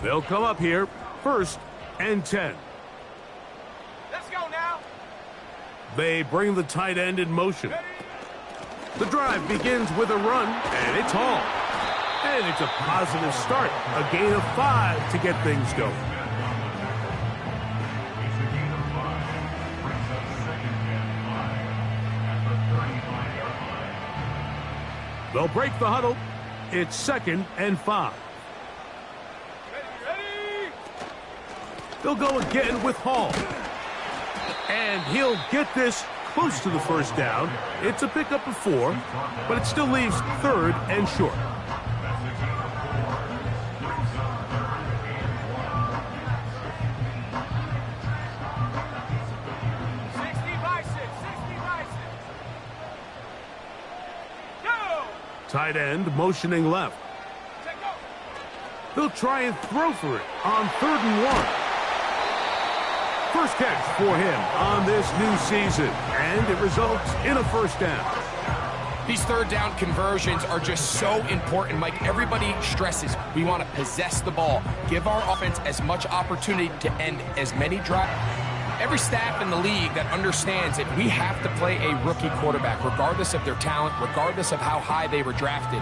They'll come up here, 1st and 10. Let's go now. They bring the tight end in motion. The drive begins with a run, and it's hauled. And it's a positive start, a gain of 5 to get things going. They'll break the huddle. It's 2nd and 5. Ready. They'll go again with Hall. And he'll get this close to the 1st down. It's a pickup of 4, but it still leaves 3rd and short. Tight end motioning left. They'll try and throw for it on 3rd and 1. First catch for him on this new season, and it results in a 1st down. These 3rd down conversions are just so important, Mike. Everybody stresses we want to possess the ball, give our offense as much opportunity to end as many drives. Every staff in the league that understands that we have to play a rookie quarterback, regardless of their talent, regardless of how high they were drafted.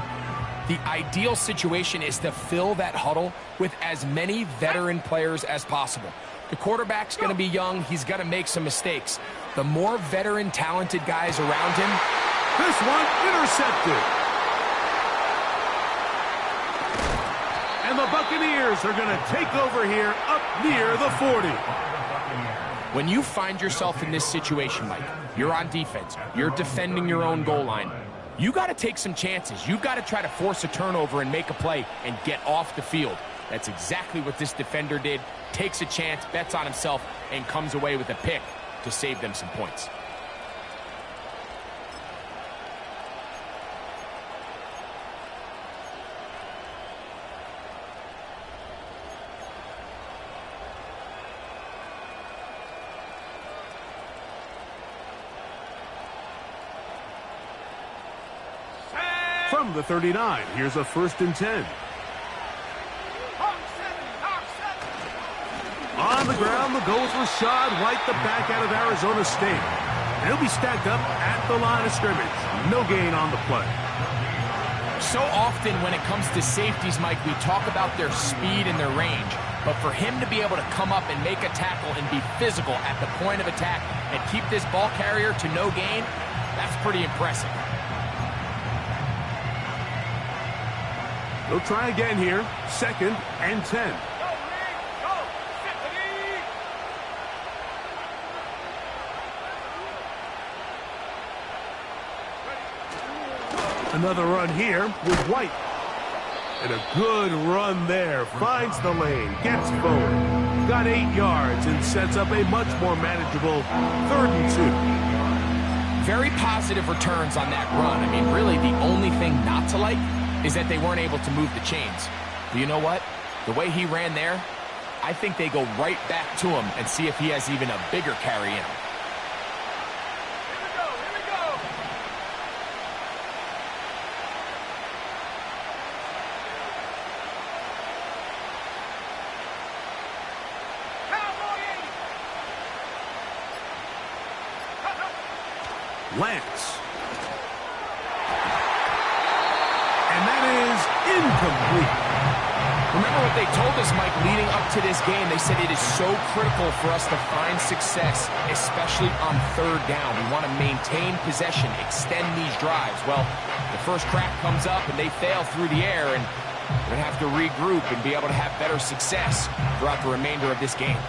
The ideal situation is to fill that huddle with as many veteran players as possible. The quarterback's going to be young. He's going to make some mistakes. The more veteran, talented guys around him. This one intercepted. And the Buccaneers are going to take over here up near the 40. When you find yourself in this situation, Mike, you're on defense, you're defending your own goal line, you got to take some chances. You've got to try to force a turnover and make a play and get off the field. That's exactly what this defender did. Takes a chance, bets on himself, and comes away with a pick to save them some points. From the 39, here's a 1st and 10. On the ground, they'll go with Rashad White, the back out of Arizona State. He'll be stacked up at the line of scrimmage. No gain on the play. So often when it comes to safeties, Mike, we talk about their speed and their range. But for him to be able to come up and make a tackle and be physical at the point of attack and keep this ball carrier to no gain, that's pretty impressive. They'll try again here, 2nd and 10. Another run here with White. And a good run there. Finds the lane, gets forward. Got 8 yards and sets up a much more manageable 3rd and 2. Very positive returns on that run. I mean, really, the only thing not to like is that they weren't able to move the chains. But you know what? The way he ran there, I think they go right back to him and see if he has even a bigger carry in him. Here we go. Lance. And that is incomplete. Remember what they told us, Mike, leading up to this game. They said it is so critical for us to find success, especially on 3rd down. We want to maintain possession, extend these drives. Well, the first crack comes up and they fail through the air, and we're going to have to regroup and be able to have better success throughout the remainder of this game.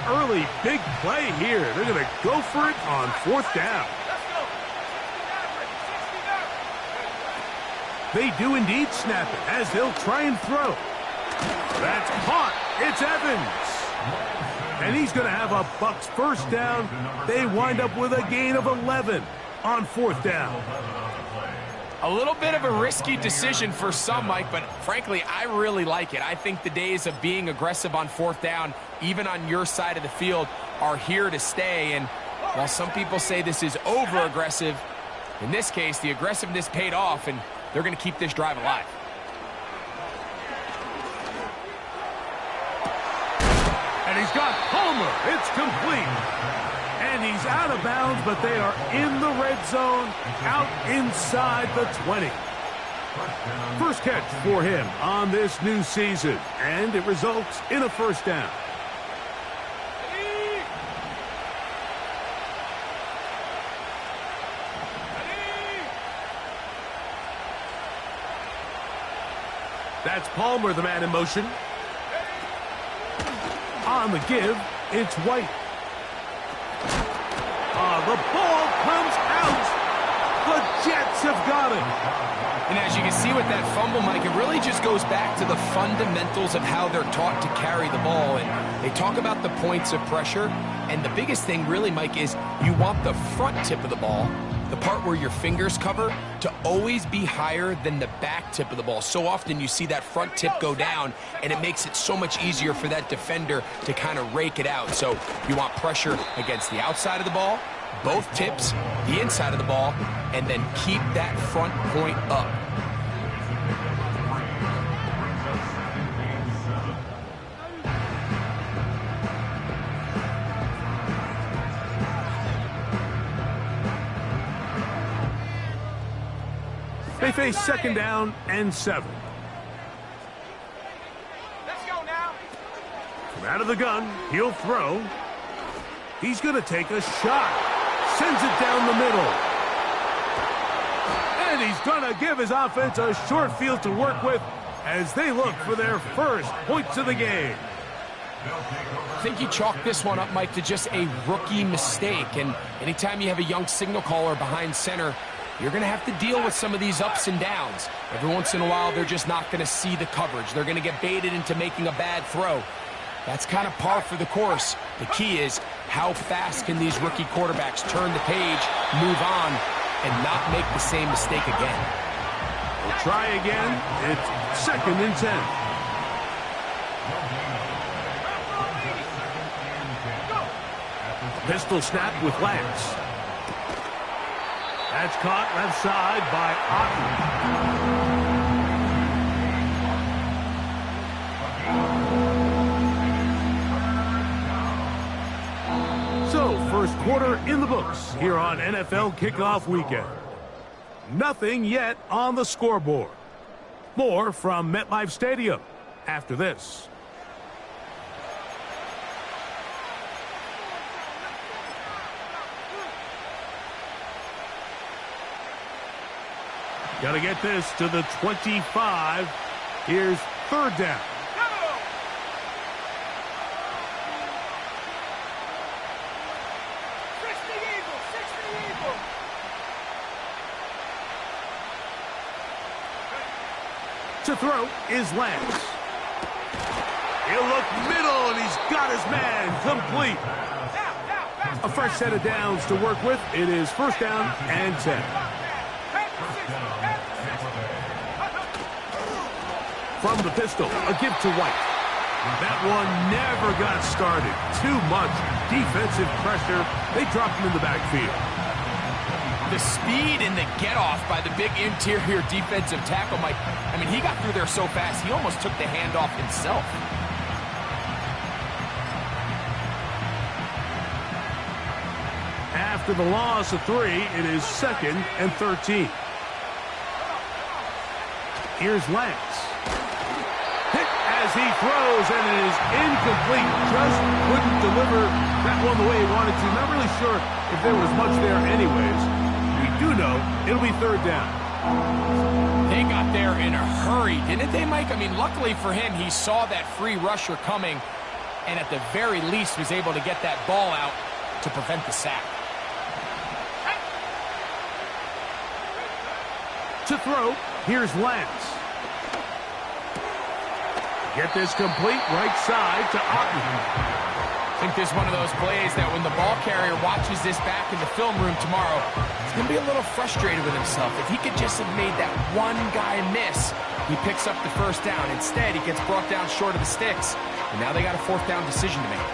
Early big play here. They're going to go for it on 4th down. They do indeed snap it as they'll try and throw. That's caught. It's Evans. And he's going to have a Bucs 1st down. They wind up with a gain of 11 on 4th down. A little bit of a risky decision for some, Mike, but frankly, I really like it. I think the days of being aggressive on 4th down, even on your side of the field, are here to stay. And while some people say this is over-aggressive, in this case, the aggressiveness paid off, and they're going to keep this drive alive. He's got Palmer. It's complete. And he's out of bounds, but they are in the red zone, out inside the 20. First catch for him on this new season, and it results in a first down. That's Palmer, the man in motion. On the give, it's White. The ball comes out. The Jets have got it. And as you can see with that fumble, Mike, it really just goes back to the fundamentals of how they're taught to carry the ball. And they talk about the points of pressure. And the biggest thing really, Mike, is you want the front tip of the ball, the part where your fingers cover, to always be higher than the back tip of the ball. So often you see that front tip go down, and it makes it so much easier for that defender to kind of rake it out. So you want pressure against the outside of the ball, both tips, the inside of the ball, and then keep that front point up. They face second down and 7. Let's go now. From out of the gun, he'll throw. He's going to take a shot. Sends it down the middle. And he's going to give his offense a short field to work with as they look for their first points of the game. I think you chalk this one up, Mike, to just a rookie mistake. And anytime you have a young signal caller behind center, you're going to have to deal with some of these ups and downs. Every once in a while, they're just not going to see the coverage. They're going to get baited into making a bad throw. That's kind of par for the course. The key is how fast can these rookie quarterbacks turn the page, move on, and not make the same mistake again. We'll try again. It's second and 10. Pistol snap with Lance. That's caught left side by Otten. So, first quarter in the books here on NFL Kickoff Weekend. Nothing yet on the scoreboard. More from MetLife Stadium after this. Got to get this to the 25. Here's third down. To throw is Lance. He'll look middle, and he's got his man complete. A fresh set of downs to work with. It is first down and 10. From the pistol, a give to White. That one never got started. Too much defensive pressure. They dropped him in the backfield. The speed and the get-off by the big interior defensive tackle, Mike. I mean, he got through there so fast, he almost took the handoff himself. After the loss of 3, it is second and 13. Here's Lance. Hit as he throws, and it is incomplete. Just couldn't deliver that one the way he wanted to. Not really sure if there was much there anyways. We do know it'll be third down. They got there in a hurry, didn't they, Mike? I mean, luckily for him, he saw that free rusher coming, and at the very least was able to get that ball out to prevent the sack. To throw, here's Lance. Get this complete right side to Otten. I think this is one of those plays that when the ball carrier watches this back in the film room tomorrow, he's going to be a little frustrated with himself. If he could just have made that one guy miss, he picks up the first down. Instead, he gets brought down short of the sticks, and now they got a fourth down decision to make.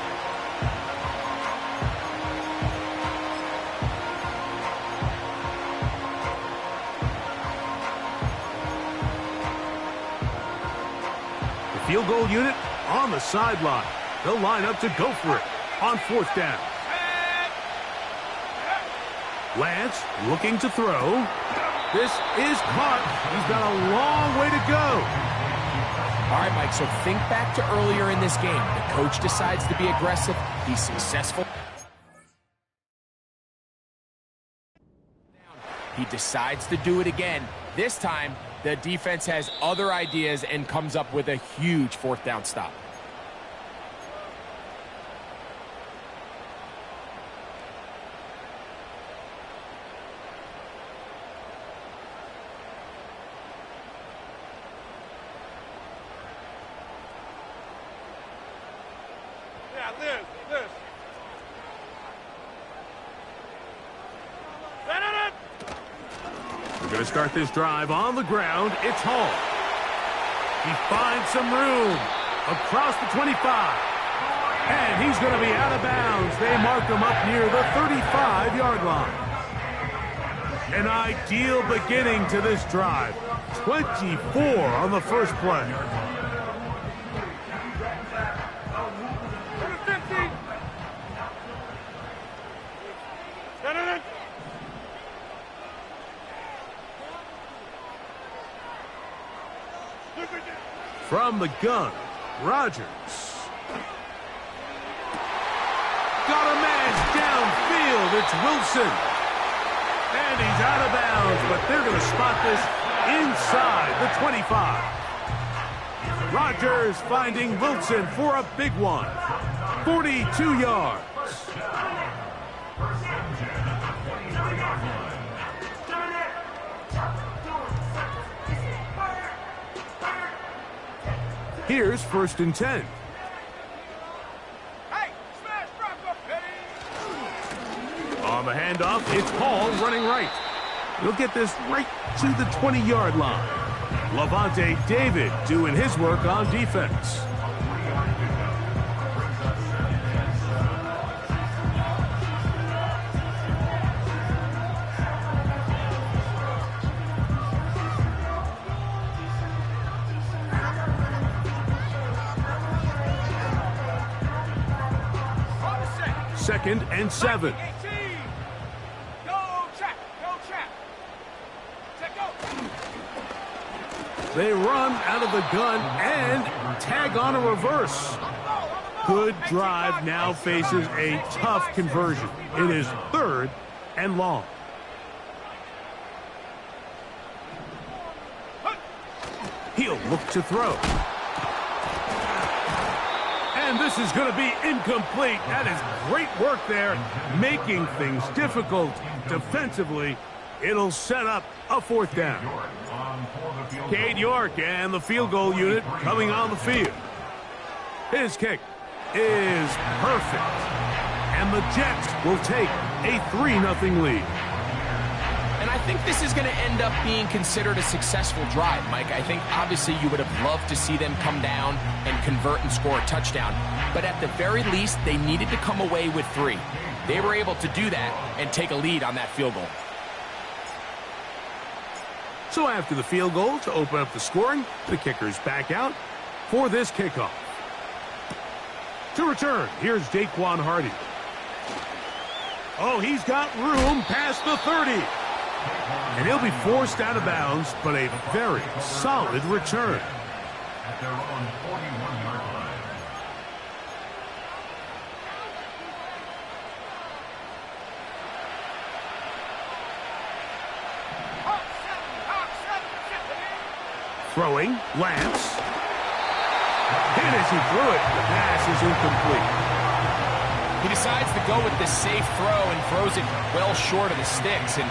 Field goal unit on the sideline. They'll line up to go for it on 4th down. Lance looking to throw. This is caught. He's got a long way to go. All right, Mike, so think back to earlier in this game. The coach decides to be aggressive. He's successful. He decides to do it again. This time, the defense has other ideas and comes up with a huge 4th down stop. We're going to start this drive on the ground. It's Hall. He finds some room across the 25. And he's going to be out of bounds. They mark him up near the 35-yard line. An ideal beginning to this drive. 24 on the first play. From the gun, Rodgers. Got a man downfield. It's Wilson. And he's out of bounds, but they're going to spot this inside the 25. Rodgers finding Wilson for a big one. 42 yards. Here's 1st and 10. Hey, smash, drop, On the handoff, it's Hall running right. He'll get this right to the 20-yard line. Levante David doing his work on defense. Second and 7. They run out of the gun and tag on a reverse. Good drive now faces a tough conversion. It is 3rd and long. He'll look to throw. And this is going to be incomplete. That is great work there, making things difficult defensively. It'll set up a 4th down. Cade York and the field goal unit coming on the field. His kick is perfect. And the Jets will take a 3-0 lead. And I think this is going to end up being considered a successful drive, Mike. I think obviously you would have loved to see them come down and convert and score a touchdown. But at the very least, they needed to come away with 3. They were able to do that and take a lead on that field goal. So after the field goal to open up the scoring, the kicker's back out for this kickoff. To return, here's Daquan Hardy. Oh, he's got room past the 30. And he'll be forced out of bounds, but a very solid return. At their own 41-yard line. Throwing, Lance. And as he threw it, the pass is incomplete. He decides to go with the safe throw and throws it well short of the sticks. And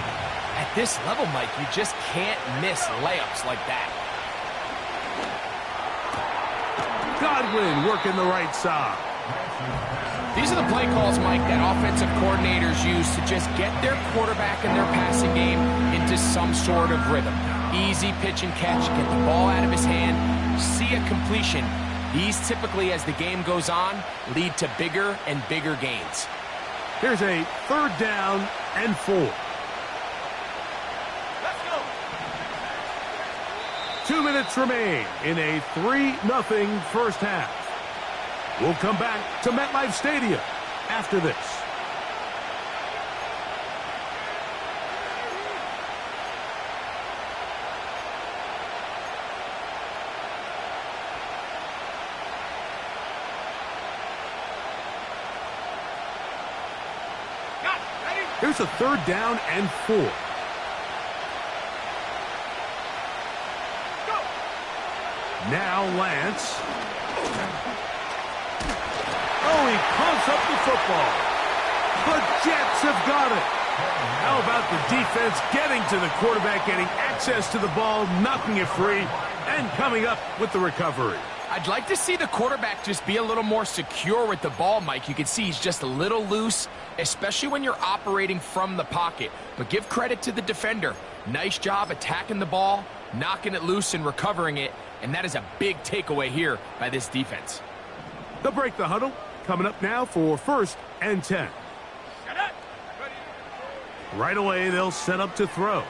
at this level, Mike, you just can't miss layups like that. Godwin working the right side. These are the play calls, Mike, that offensive coordinators use to just get their quarterback and their passing game into some sort of rhythm. Easy pitch and catch, get the ball out of his hand, see a completion. These typically, as the game goes on, lead to bigger and bigger gains. Here's a 3rd down and 4. Let's go. 2 minutes remain in a 3-0 first half. We'll come back to MetLife Stadium after this. Here's a 3rd down and 4. Go. Now Lance. Oh, he pumps up the football. The Jets have got it. How about the defense getting to the quarterback, getting access to the ball, knocking it free, and coming up with the recovery? I'd like to see the quarterback just be a little more secure with the ball, Mike. You can see he's just a little loose, especially when you're operating from the pocket. But give credit to the defender. Nice job attacking the ball, knocking it loose and recovering it, and that is a big takeaway here by this defense. They'll break the huddle. Coming up now for 1st and 10. Right away, they'll set up to throw.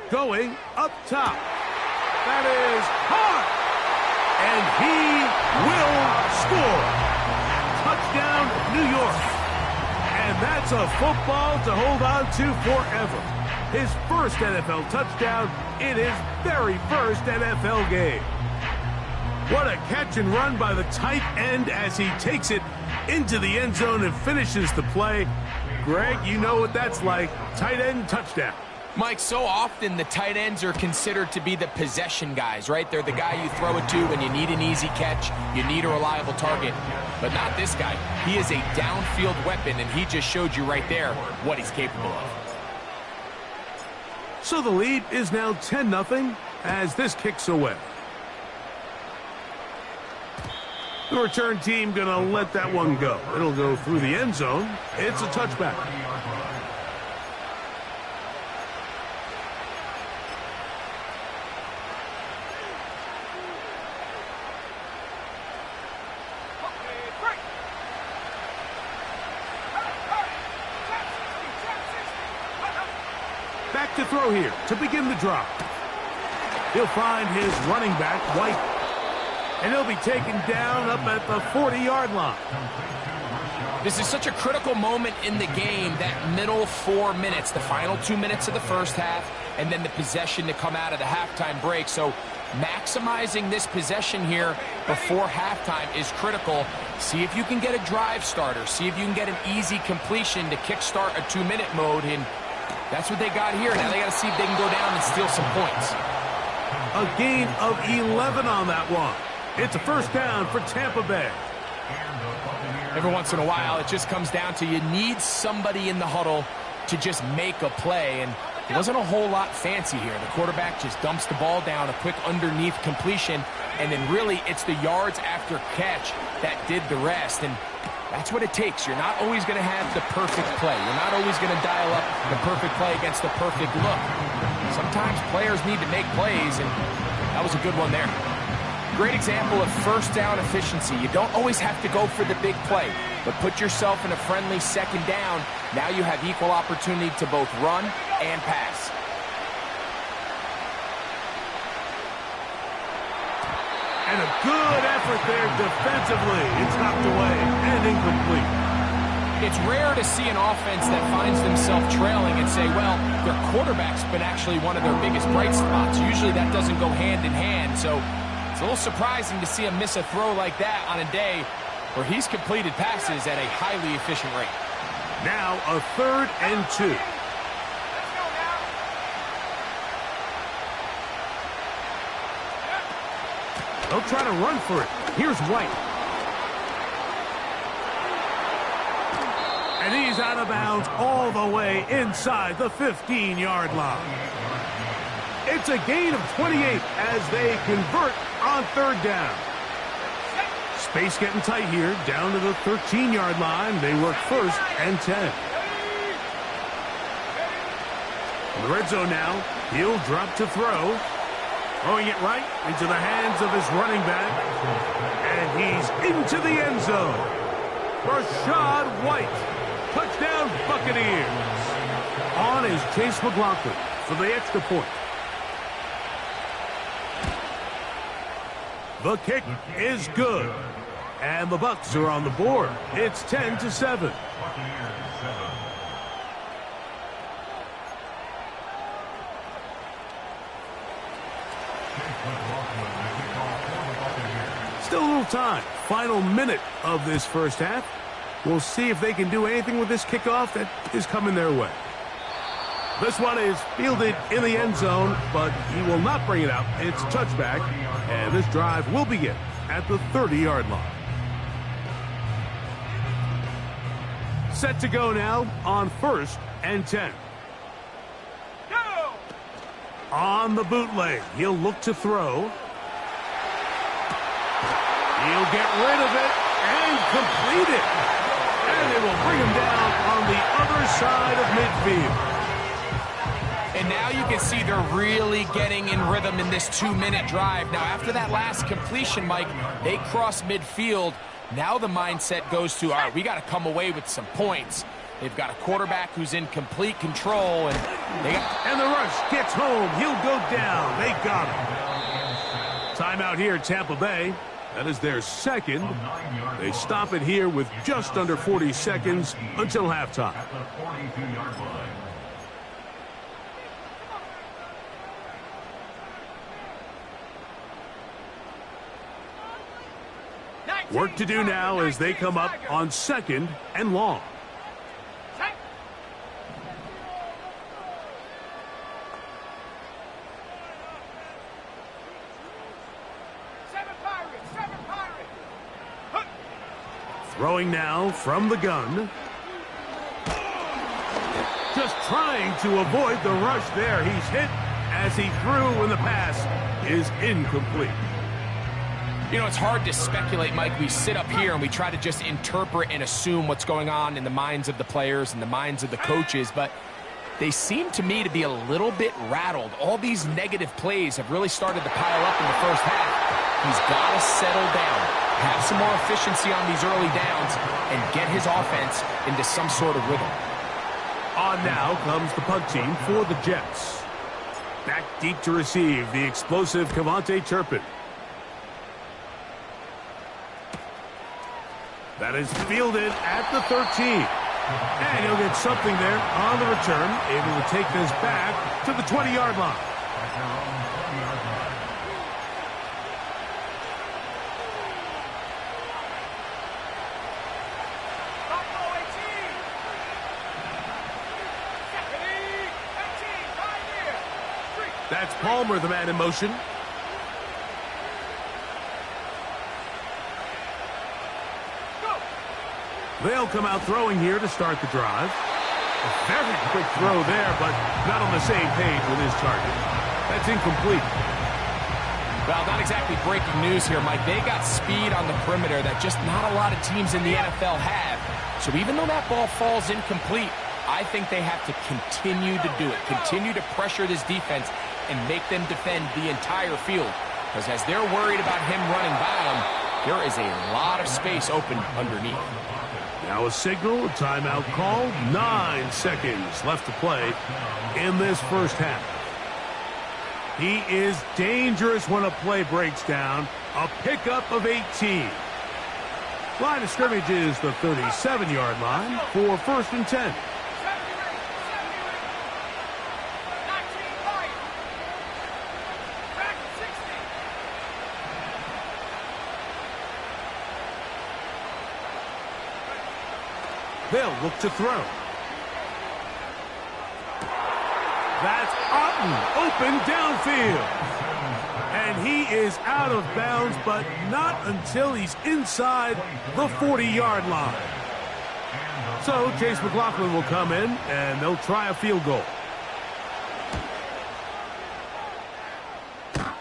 Going up top. That is hard. And he will score. Touchdown, New York. And that's a football to hold on to forever. His first NFL touchdown in his very first NFL game. What a catch and run by the tight end as he takes it into the end zone and finishes the play. Greg, you know what that's like. Tight end touchdown. Mike, so often the tight ends are considered to be the possession guys, right? They're the guy you throw it to when you need an easy catch, you need a reliable target. But not this guy. He is a downfield weapon, and he just showed you right there what he's capable of. So the lead is now 10-0 as this kicks away. The return team going to let that one go. It'll go through the end zone. It's a touchback. Back to throw here to begin the drop. He'll find his running back, White. And he'll be taken down up at the 40-yard line. This is such a critical moment in the game, that middle 4 minutes, the final 2 minutes of the first half, and then the possession to come out of the halftime break. So maximizing this possession here before halftime is critical. See if you can get a drive starter. See if you can get an easy completion to kickstart a 2-minute mode, and that's what they got here. Now they got to see if they can go down and steal some points. A gain of 11 on that one. It's a 1st down for Tampa Bay. Every once in a while, it just comes down to you need somebody in the huddle to just make a play, and it wasn't a whole lot fancy here. The quarterback just dumps the ball down, a quick underneath completion, and then really it's the yards after catch that did the rest, and that's what it takes. You're not always going to have the perfect play. You're not always going to dial up the perfect play against the perfect look. Sometimes players need to make plays, and that was a good one there. Great example of 1st down efficiency. You don't always have to go for the big play, but put yourself in a friendly 2nd down. Now you have equal opportunity to both run and pass. And a good effort there defensively. It's knocked away and incomplete. It's rare to see an offense that finds themselves trailing and say, well, their quarterback's been actually one of their biggest bright spots. Usually that doesn't go hand in hand, so it's a little surprising to see him miss a throw like that on a day where he's completed passes at a highly efficient rate. Now a 3rd and 2. They'll try to run for it. Here's White. And he's out of bounds all the way inside the 15-yard line. It's a gain of 28 as they convert on 3rd down. Space getting tight here, down to the 13-yard line. They work 1st and 10. In the red zone now, he'll drop to throw. Throwing it right into the hands of his running back. And he's into the end zone. Rashad White. Touchdown Buccaneers. On is Chase McLaughlin for the extra point. The kick is good. And the Bucs are on the board. It's 10-7. Still a little time. Final minute of this first half. We'll see if they can do anything with this kickoff that is coming their way. This one is fielded in the end zone, but he will not bring it out. It's touchback, and this drive will begin at the 30-yard line. Set to go now on 1st and 10. Go! On the bootleg, he'll look to throw. He'll get rid of it and complete it. And they will bring him down on the other side of midfield. And now you can see they're really getting in rhythm in this 2-minute drive. Now, after that last completion, Mike, they cross midfield. Now the mindset goes to, all right, we got to come away with some points. They've got a quarterback who's in complete control. And the rush gets home. He'll go down. They got him. Timeout here at Tampa Bay. That is their second. They stop it here with just under 40 seconds until halftime. At the 42-yard line. Work to do now as they come up on 2nd and long. Throwing now from the gun. Just trying to avoid the rush there. He's hit as he threw when the pass is incomplete. You know, it's hard to speculate, Mike. We sit up here and we try to just interpret and assume what's going on in the minds of the players and the minds of the coaches, but they seem to me to be a little bit rattled. All these negative plays have really started to pile up in the first half. He's got to settle down, have some more efficiency on these early downs, and get his offense into some sort of rhythm. On now comes the punt team for the Jets. Back deep to receive the explosive Cavante Turpin. That is fielded at the 13. And he'll get something there on the return, able to take this back to the 20-yard line. That's Palmer, the man in motion. They'll come out throwing here to start the drive. A very quick throw there, but not on the same page with his target. That's incomplete. Well, not exactly breaking news here, Mike. They got speed on the perimeter that just not a lot of teams in the NFL have. So even though that ball falls incomplete, I think they have to continue to do it. Continue to pressure this defense and make them defend the entire field. Because as they're worried about him running by them, there is a lot of space open underneath. Now a signal, a timeout called. 9 seconds left to play in this first half. He is dangerous when a play breaks down. A pickup of 18. Line of scrimmage is the 37-yard line for 1st and 10. They'll look to throw. That's Otten, open downfield. And he is out of bounds, but not until he's inside the 40-yard line. So Chase McLaughlin will come in, and they'll try a field goal.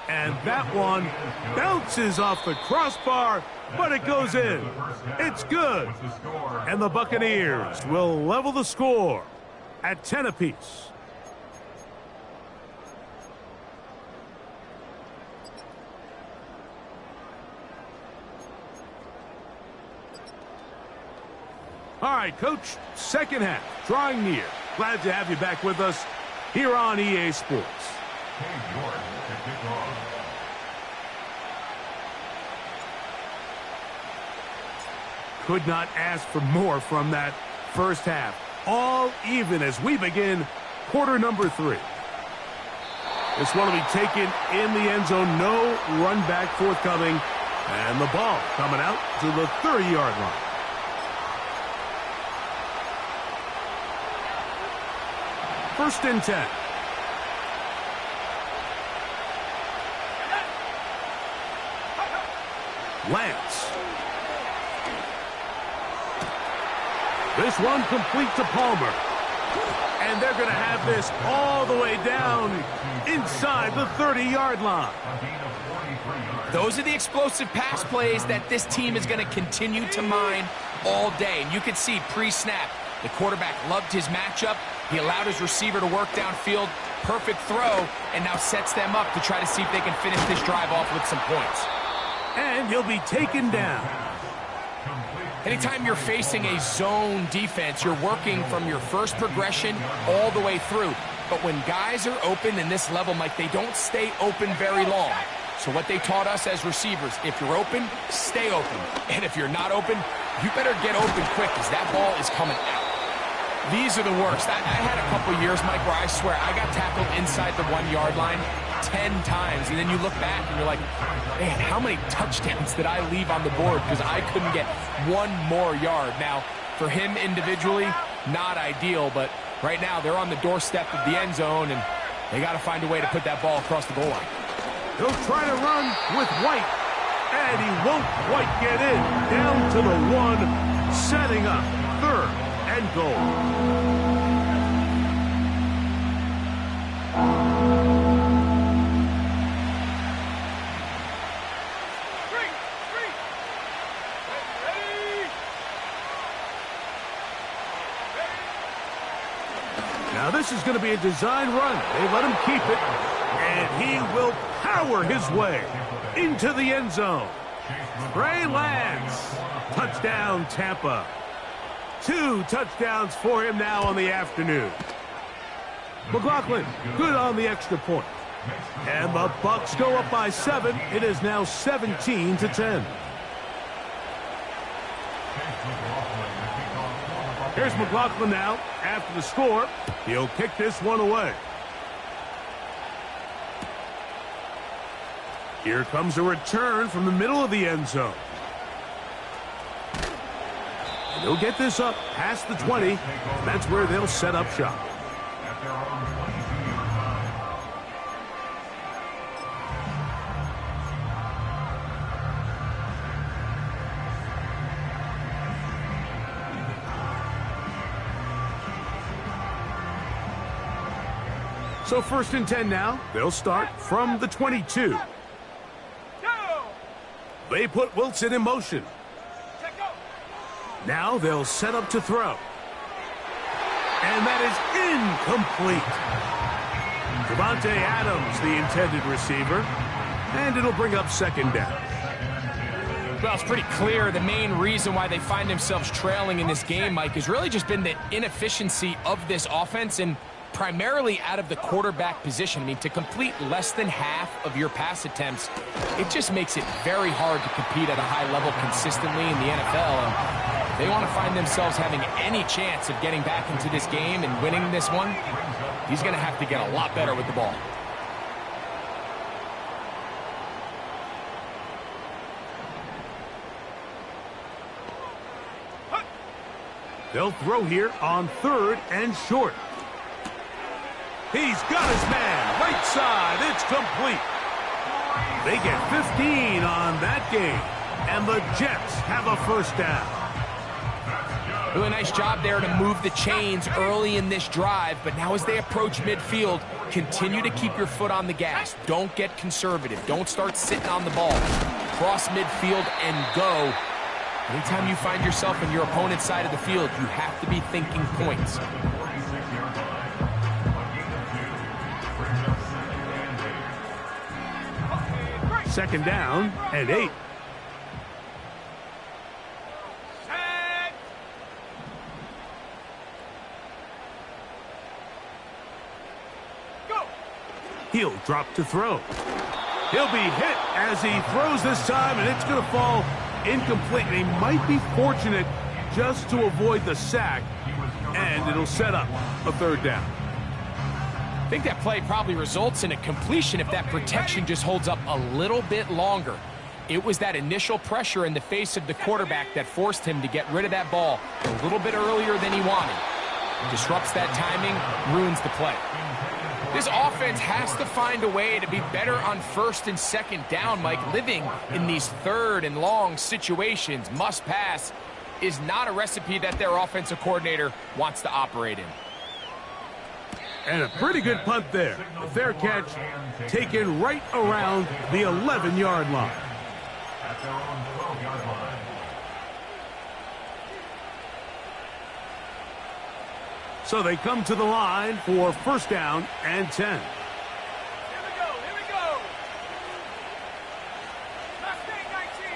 And that one bounces off the crossbar, but it goes in. It's good. And the Buccaneers will level the score at 10 apiece. All right, Coach, second half, drawing near. Glad to have you back with us here on EA Sports. Could not ask for more from that first half. All even as we begin quarter number 3. This one will be taken in the end zone. No run back forthcoming. And the ball coming out to the 30-yard line. First and 10. Lance. This one complete to Palmer. And they're going to have this all the way down inside the 30-yard line. Those are the explosive pass plays that this team is going to continue to mine all day. And you can see pre-snap, the quarterback loved his matchup. He allowed his receiver to work downfield. Perfect throw, and now sets them up to try to see if they can finish this drive off with some points. And he'll be taken down. Anytime you're facing a zone defense, you're working from your first progression all the way through. But when guys are open in this level, Mike, they don't stay open very long. So what they taught us as receivers, if you're open, stay open. And if you're not open, you better get open quick because that ball is coming out. These are the worst. I had a couple years, Mike, where I swear I got tackled inside the 1-yard line 10 times. And then you look back and you're like, man, how many touchdowns did I leave on the board because I couldn't get one more yard? Now, for him individually, not ideal, but right now they're on the doorstep of the end zone, and they got to find a way to put that ball across the goal line. He'll try to run with White, and he won't quite get in. Down to the 1, setting up 3rd and goal. Now this is going to be a design run. They let him keep it, and he will power his way into the end zone. Trey Lance, touchdown Tampa. 2 touchdowns for him now on the afternoon. McLaughlin, good on the extra point. And the Bucs go up by 7. It is now 17-10. Here's McLaughlin now after the score. He'll kick this one away. Here comes a return from the middle of the end zone. And they'll get this up past the 20. That's where they'll set up shop. So 1st and 10 now. They'll start from the 22. They put Wilson in motion. Now they'll set up to throw. And that is incomplete. Devontae Adams, the intended receiver. And it'll bring up 2nd down. Well, it's pretty clear the main reason why they find themselves trailing in this game, Mike, has really just been the inefficiency of this offense and primarily out of the quarterback position. I mean, to complete less than half of your pass attempts, it just makes it very hard to compete at a high level consistently in the NFL. And they want to find themselves having any chance of getting back into this game and winning this one. He's going to have to get a lot better with the ball. They'll throw here on 3rd and short. He's got his man, right side, it's complete. They get 15 on that game, and the Jets have a 1st down. Really nice job there to move the chains early in this drive, but now as they approach midfield, continue to keep your foot on the gas. Don't get conservative. Don't start sitting on the ball. Cross midfield and go. Anytime you find yourself in your opponent's side of the field, you have to be thinking points. 2nd down and 8. He'll drop to throw. He'll be hit as he throws this time, and it's going to fall incomplete. They might be fortunate just to avoid the sack, and it'll set up a third down. I think that play probably results in a completion if that protection just holds up a little bit longer. It was that initial pressure in the face of the quarterback that forced him to get rid of that ball a little bit earlier than he wanted. Disrupts that timing, ruins the play. This offense has to find a way to be better on first and second down, Mike. Living in these third and long situations, must pass, is not a recipe that their offensive coordinator wants to operate in. And a pretty good punt there. A fair catch taken right around the 11-yard line. At their own 12-yard line. So they come to the line for first down and 10. Here we go, here we go. Last day 19.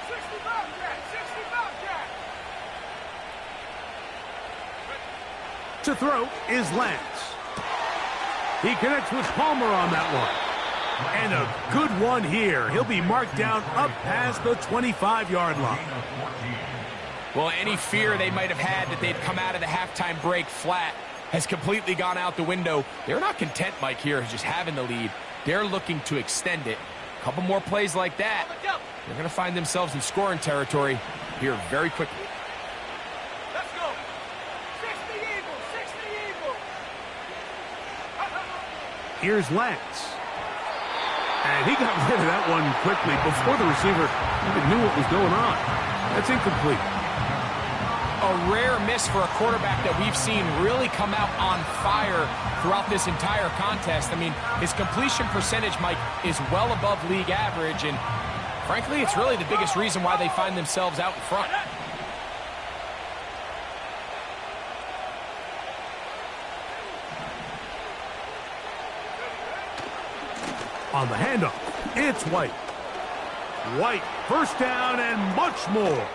60 Bobcat, 60 Bobcat. To throw is Lance. He connects with Palmer on that one. And a good one here. He'll be marked down up past the 25-yard line. Well, any fear they might have had that they'd come out of the halftime break flat has completely gone out the window. They're not content, Mike, here, just having the lead. They're looking to extend it. A couple more plays like that, they're going to find themselves in scoring territory here very quickly. Let's go. 60 Eagles, 60 Eagles. Here's Lance. And he got rid of that one quickly before the receiver even knew what was going on. That's incomplete. A rare miss for a quarterback that we've seen really come out on fire throughout this entire contest. I mean, his completion percentage, Mike, is well above league average, and frankly, it's really the biggest reason why they find themselves out in front. On the handoff, it's White. White, first down and much more.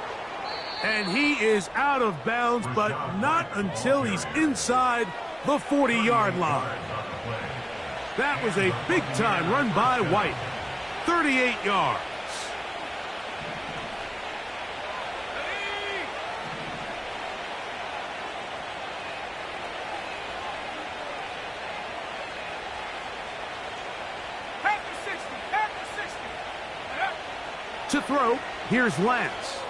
And he is out of bounds, but not until he's inside the 40-yard line. That was a big-time run by White. 38 yards. To throw, here's Lance.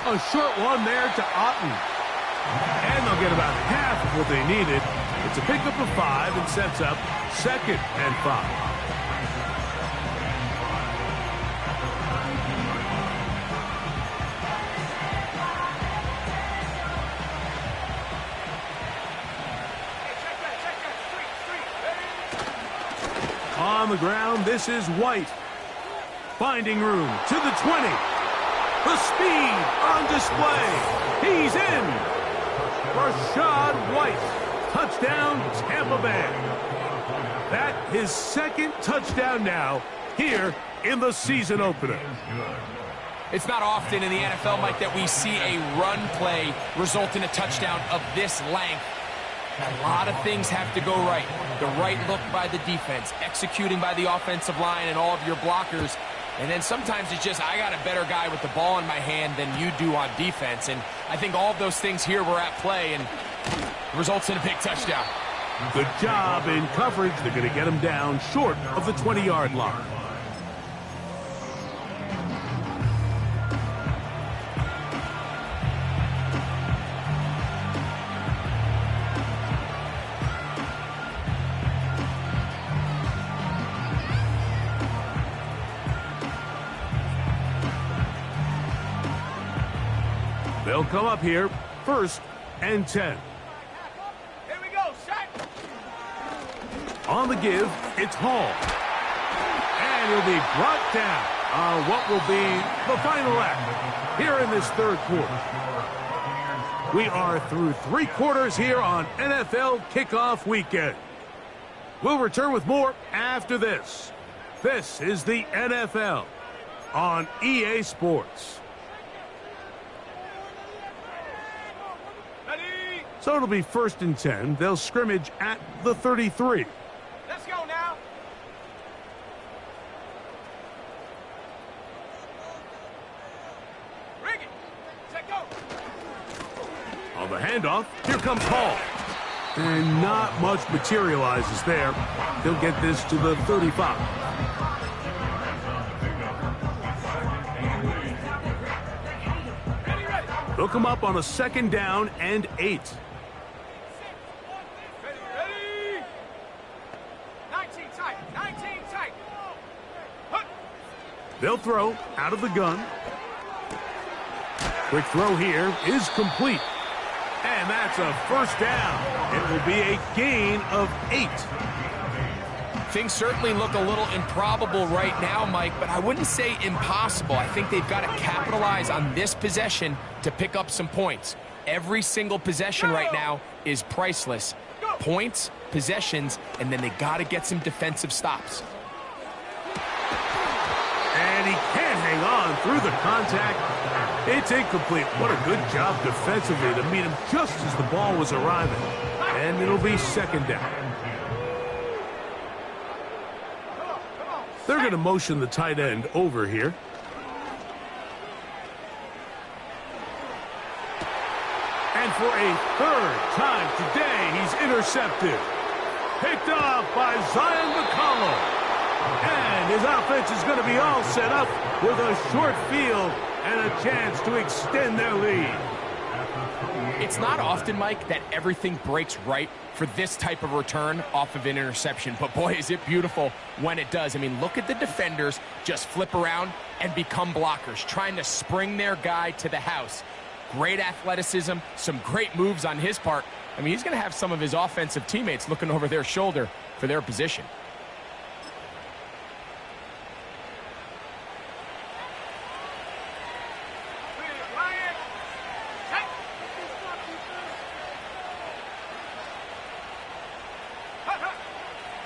A short one there to Otten. And they'll get about half of what they needed. It's a pickup of 5 and sets up 2nd and 5. On the ground, this is White. Finding room to the 20. The speed on display. He's in. Rashad White. Touchdown, Tampa Bay. That's his 2nd touchdown now here in the season opener. It's not often in the NFL, Mike, that we see a run play result in a touchdown of this length. A lot of things have to go right. The right look by the defense, executing by the offensive line and all of your blockers. And then sometimes it's just, I got a better guy with the ball in my hand than you do on defense. And I think all of those things here were at play and results in a big touchdown. Good job in coverage. They're going to get him down short of the 20-yard line. They'll come up here, 1st and 10. Here we go, shot. On the give, it's Hall. And he'll be brought down on what will be the final act here in this 3rd quarter. We are through 3 quarters here on NFL Kickoff Weekend. We'll return with more after this. This is the NFL on EA Sports. So it'll be 1st and 10. They'll scrimmage at the 33. Let's go now. the handoff. Here comes Hall. And not much materializes there. He'll get this to the 35. They'll come up on a 2nd down and 8. Ready? 19 tight. 19 tight. They'll throw out of the gun. Quick throw here is complete. And that's a 1st down. It will be a gain of 8. Things certainly look a little improbable right now, Mike, but I wouldn't say impossible. I think they've got to capitalize on this possession to pick up some points. Every single possession right now is priceless. Points, possessions, and then they got to get some defensive stops. And he can't hang on through the contact. It's incomplete. What a good job defensively to meet him just as the ball was arriving. And it'll be 2nd down. They're going to motion the tight end over here. And for a 3rd time today, he's intercepted. Picked off by Zion McCollum. And his offense is going to be all set up with a short field and a chance to extend their lead. It's not often, Mike, that everything breaks right for this type of return off of an interception. But boy, is it beautiful when it does. I mean, look at the defenders just flip around and become blockers, trying to spring their guy to the house. Great athleticism, some great moves on his part. I mean, he's going to have some of his offensive teammates looking over their shoulder for their position.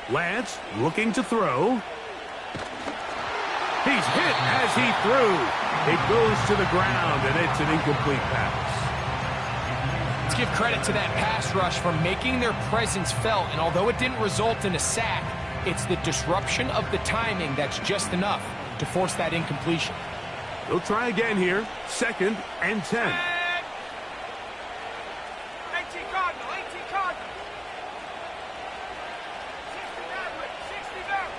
Lance looking to throw. He's hit as he threw. It goes to the ground, and it's an incomplete pass. Let's give credit to that pass rush for making their presence felt, and although it didn't result in a sack, it's the disruption of the timing that's just enough to force that incompletion. They'll try again here. 2nd and 10. 18 Cardinal. 18 Cardinal. 60 down.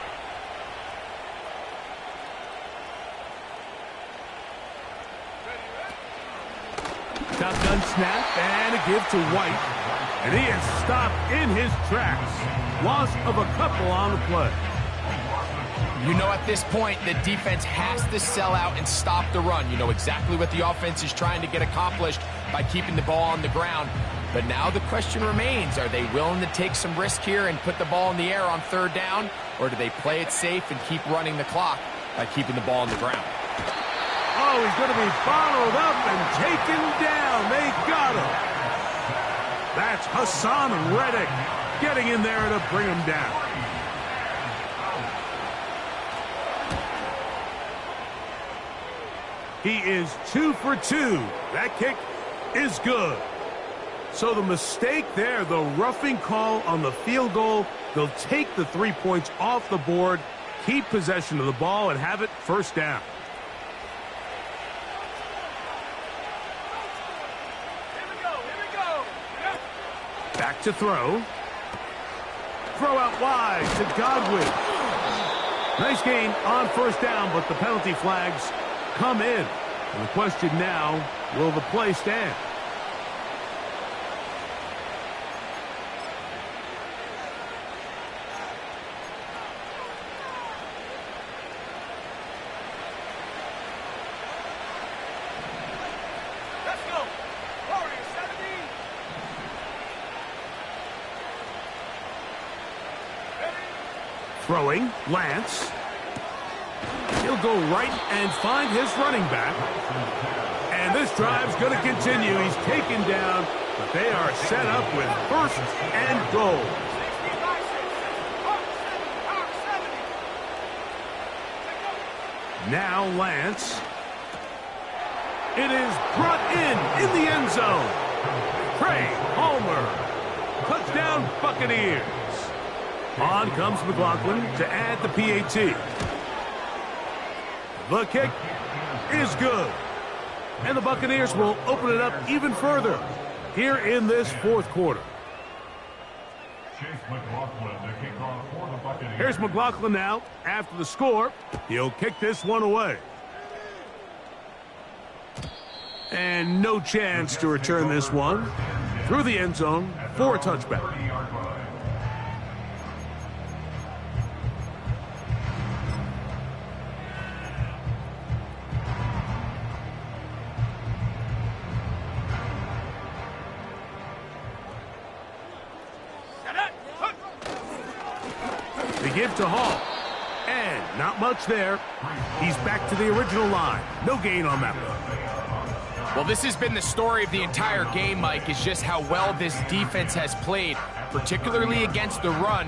Shotgun snap and a give to White. And he is stopped in his tracks. Loss of a couple on the play. You know, at this point, the defense has to sell out and stop the run. You know exactly what the offense is trying to get accomplished by keeping the ball on the ground. But now the question remains, are they willing to take some risk here and put the ball in the air on 3rd down? Or do they play it safe and keep running the clock by keeping the ball on the ground? Oh, he's going to be bottled up and taken down. They got him. That's Hassan Reddick getting in there to bring him down. He is 2 for 2. That kick is good. So the mistake there, the roughing call on the field goal, they'll take the 3 points off the board, keep possession of the ball, and have it 1st down. Here we go. Back to throw. Throw out wide to Godwin. Nice gain on 1st down, but the penalty flags come in. And the question now, will the play stand? Let's go. Warriors 70. Throwing, Lance. He'll go right and find his running back. And this drive's going to continue. He's taken down, but they are set up with 1st and goal. 60 Now Lance. It is brought in the end zone. Craig Palmer. Touchdown Buccaneers. On comes McLaughlin to add the PAT. The kick is good. And the Buccaneers will open it up even further. here in this fourth quarter. Chase McLaughlin, the kickoff for the Buccaneers. Here's McLaughlin now. After the score, he'll kick this one away. And no chance to return this one through the end zone for a touchback. 30-yard line. They give to Hall. And not much there. He's back to the original line. No gain on that one. Well, this has been the story of the entire game, Mike, is just how well this defense has played, particularly against the run.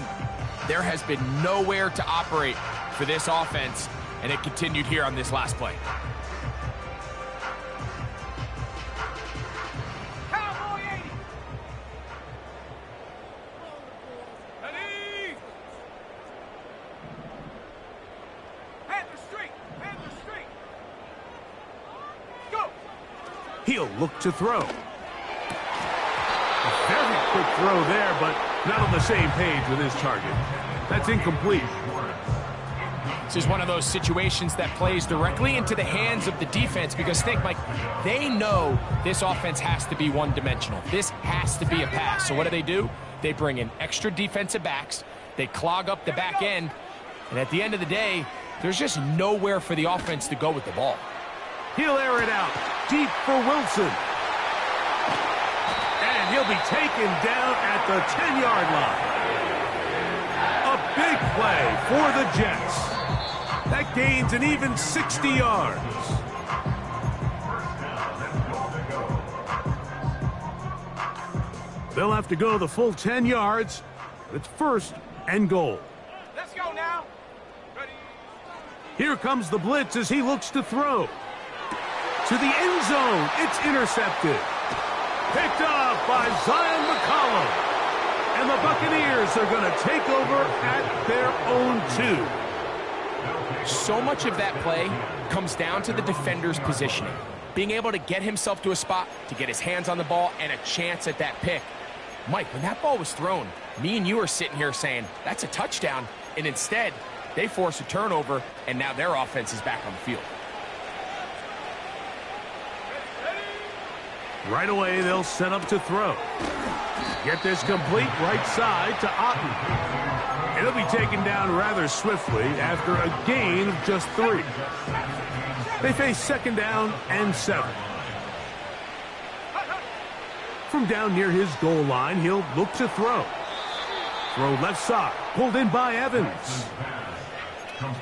There has been nowhere to operate for this offense, and it continued here on this last play. Cowboy 80. Ready? Panther straight. Panther straight. Go. He'll look to throw. A very quick throw there, but not on the same page with his target. That's incomplete. This is one of those situations that plays directly into the hands of the defense because think, Mike, they know this offense has to be one-dimensional. This has to be a pass. So what do? They bring in extra defensive backs. They clog up the back end. And at the end of the day, there's just nowhere for the offense to go with the ball. He'll air it out deep for Wilson. And he'll be taken down at the 10-yard line. A big play for the Jets. That gains an even 60 yards. They'll have to go the full 10 yards. It's first and goal. Let's go now. Ready? Here comes the blitz as he looks to throw. To the end zone. It's intercepted. Picked up by Zion McCollum. And the Buccaneers are going to take over at their own 2. So much of that play comes down to the defender's positioning. Being able to get himself to a spot, to get his hands on the ball, and a chance at that pick. Mike, when that ball was thrown, me and you are sitting here saying, that's a touchdown. And instead, they force a turnover, and now their offense is back on the field. Right away, they'll set up to throw. Get this complete right side to Otten. It'll be taken down rather swiftly after a gain of just 3. They face second down and 7. From down near his goal line, he'll look to throw. Throw left side, pulled in by Evans.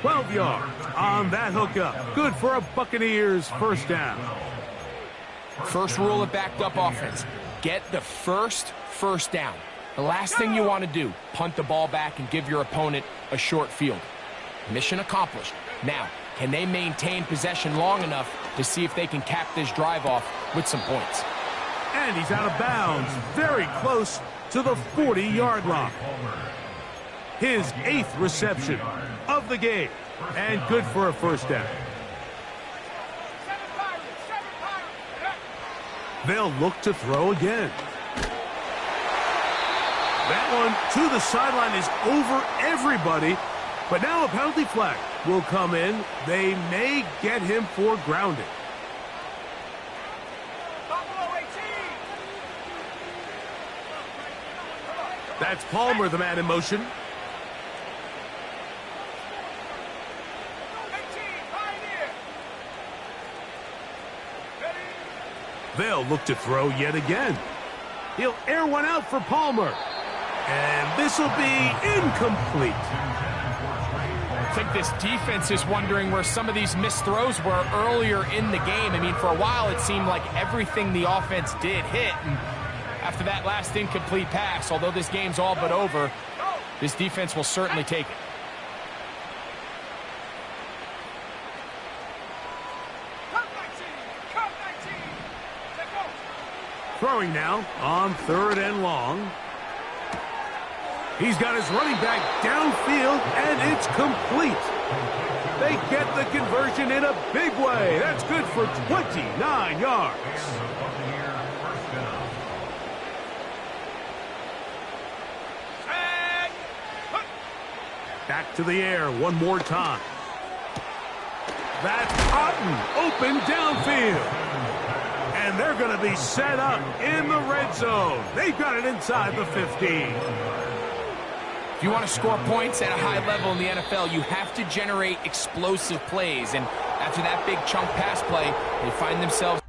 12 yards on that hookup. Good for a Buccaneers first down. First rule of backed up offense, get the first down. The last thing you want to do, punt the ball back and give your opponent a short field. Mission accomplished. Now, can they maintain possession long enough to see if they can cap this drive off with some points? And he's out of bounds, very close to the 40-yard line. His 8th reception of the game, and good for a first down. They'll look to throw again. That one to the sideline is over everybody, but now a penalty flag will come in. They may get him for grounding. That's Palmer, the man in motion. They'll look to throw yet again. He'll air one out for Palmer. And this will be incomplete. I think this defense is wondering where some of these missed throws were earlier in the game. I mean, for a while it seemed like everything the offense did hit. And after that last incomplete pass, although this game's all but over, this defense will certainly take it. Throwing now on 3rd and long. He's got his running back downfield, and it's complete. They get the conversion in a big way. That's good for 29 yards. Back to the air one more time. That's Cotton, open downfield. And they're going to be set up in the red zone. They've got it inside the 15. If you want to score points at a high level in the NFL, you have to generate explosive plays. And after that big chunk pass play, they find themselves